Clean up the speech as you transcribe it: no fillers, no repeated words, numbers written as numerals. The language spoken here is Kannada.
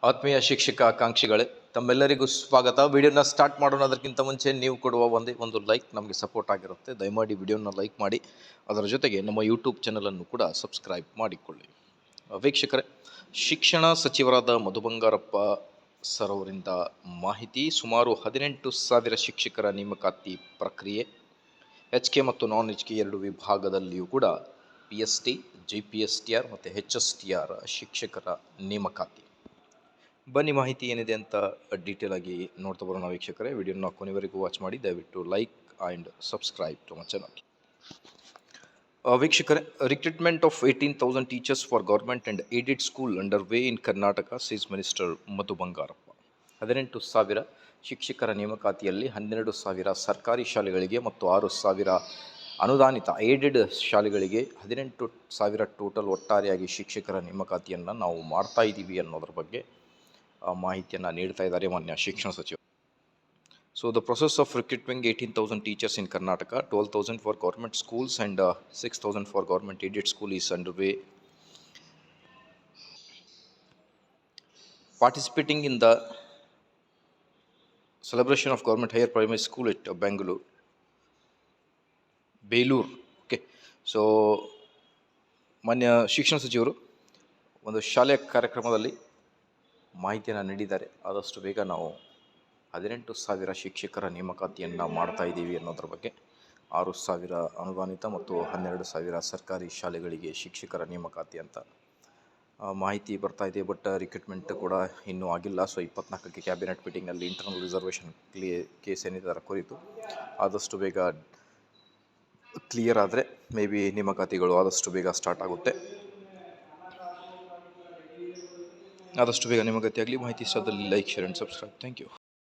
ಆತ್ಮೀಯ ಶಿಕ್ಷಕ ಆಕಾಂಕ್ಷಿಗಳೇ, ತಮ್ಮೆಲ್ಲರಿಗೂ ಸ್ವಾಗತ. ವಿಡಿಯೋನ ಸ್ಟಾರ್ಟ್ ಮಾಡೋಣ ಅದಕ್ಕಿಂತ ಮುಂಚೆ ನೀವು ಕೊಡುವ ಒಂದು ಲೈಕ್ ನಮಗೆ ಸಪೋರ್ಟ್ ಆಗಿರುತ್ತೆ. ದಯಮಾಡಿ ವಿಡಿಯೋನ ಲೈಕ್ ಮಾಡಿ, ಅದರ ಜೊತೆಗೆ ನಮ್ಮ ಯೂಟ್ಯೂಬ್ ಚಾನಲನ್ನು ಕೂಡ ಸಬ್ಸ್ಕ್ರೈಬ್ ಮಾಡಿಕೊಳ್ಳಿ. ವೀಕ್ಷಕರೇ, ಶಿಕ್ಷಣ ಸಚಿವರಾದ ಮಧು ಬಂಗಾರಪ್ಪ ಸರ್ ಅವರಿಂದ ಮಾಹಿತಿ. ಸುಮಾರು 18,000 ಶಿಕ್ಷಕರ ನೇಮಕಾತಿ ಪ್ರಕ್ರಿಯೆ HK ಮತ್ತು ನಾನ್ HK ಎರಡು ವಿಭಾಗದಲ್ಲಿಯೂ ಕೂಡ PST, GPSTR ಮತ್ತು HSTR ಶಿಕ್ಷಕರ ನೇಮಕಾತಿ. ಬನ್ನಿ ಮಾಹಿತಿ ಏನಿದೆ ಅಂತ ಡೀಟೇಲ್ ಆಗಿ ನೋಡ್ತಾ ಬರೋಣ ವೀಕ್ಷಕರೇ. ವಿಡಿಯೋನ ಕೊನೆವರೆಗೂ ವಾಚ್ ಮಾಡಿ. ದಯವಿಟ್ಟು like and subscribe to my channel. ವೀಕ್ಷಕರೇ, recruitment of 18,000 teachers for government and aided school under way in Karnataka, says minister Madhu Bangarappa. 18,000 ಶಿಕ್ಷಕರ ನೇಮಕಾತಿಯಲ್ಲಿ 12,000 ಸರ್ಕಾರಿ ಶಾಲೆಗಳಿಗೆ ಮತ್ತು 6,000 ಅನುದಾನಿತ ಏಡೆಡ್ ಶಾಲೆಗಳಿಗೆ 18,000 ಟೋಟಲ್ ಒಟ್ಟಾರೆಯಾಗಿ ಶಿಕ್ಷಕರ ನೇಮಕಾತಿಯನ್ನು ನಾವು ಮಾಡ್ತಾ ಇದ್ದೀವಿ ಅನ್ನೋದ್ರ ಬಗ್ಗೆ ಮಾಹಿತಿಯನ್ನು ನೀಡ್ತಾ ಇದ್ದಾರೆ ಮಾನ್ಯ ಶಿಕ್ಷಣ ಸಚಿವರು. So the process of recruitment 18,000 teachers in Karnataka, 12,000 for government schools and 6,000 for government aided school is under way. Participating in the celebration of government higher primary school at Belur. Okay, so ಮಾನ್ಯ ಶಿಕ್ಷಣ ಸಚಿವರು ಒಂದು ಶಾಲೆಯ ಕಾರ್ಯಕ್ರಮದಲ್ಲಿ ಮಾಹಿತಿಯನ್ನು ನೀಡಿದ್ದಾರೆ. ಆದಷ್ಟು ಬೇಗ ನಾವು 18,000 ಶಿಕ್ಷಕರ ನೇಮಕಾತಿಯನ್ನು ಮಾಡ್ತಾ ಇದ್ದೀವಿ ಅನ್ನೋದ್ರ ಬಗ್ಗೆ. 6,000 ಅನುದಾನಿತ ಮತ್ತು 12,000 ಸರ್ಕಾರಿ ಶಾಲೆಗಳಿಗೆ ಶಿಕ್ಷಕರ ನೇಮಕಾತಿ ಅಂತ ಮಾಹಿತಿ ಬರ್ತಾ ಇದೆ. ಬಟ್ ರಿಕ್ರೂಟ್ಮೆಂಟ್ ಕೂಡ ಇನ್ನೂ ಆಗಿಲ್ಲ. ಸೊ 24ಕ್ಕೆ ಕ್ಯಾಬಿನೆಟ್ ಮೀಟಿಂಗಲ್ಲಿ ಇಂಟರ್ನಲ್ ರಿಸರ್ವೇಷನ್ ಕೇಸ್ ಏನಿದೆ ಅದರ ಕುರಿತು ಆದಷ್ಟು ಬೇಗ ಕ್ಲಿಯರ್ ಆದರೆ ಮೇ ಬಿ ನೇಮಕಾತಿಗಳು ಆದಷ್ಟು ಬೇಗ ಸ್ಟಾರ್ಟ್ ಆಗುತ್ತೆ. ಆದಷ್ಟು ಬೇಗ ನೇಮಕಾತಿ ಆಗಲಿ. ಮಾಹಿತಿ ಇಷ್ಟದಲ್ಲಿ like, share and subscribe. Thank you.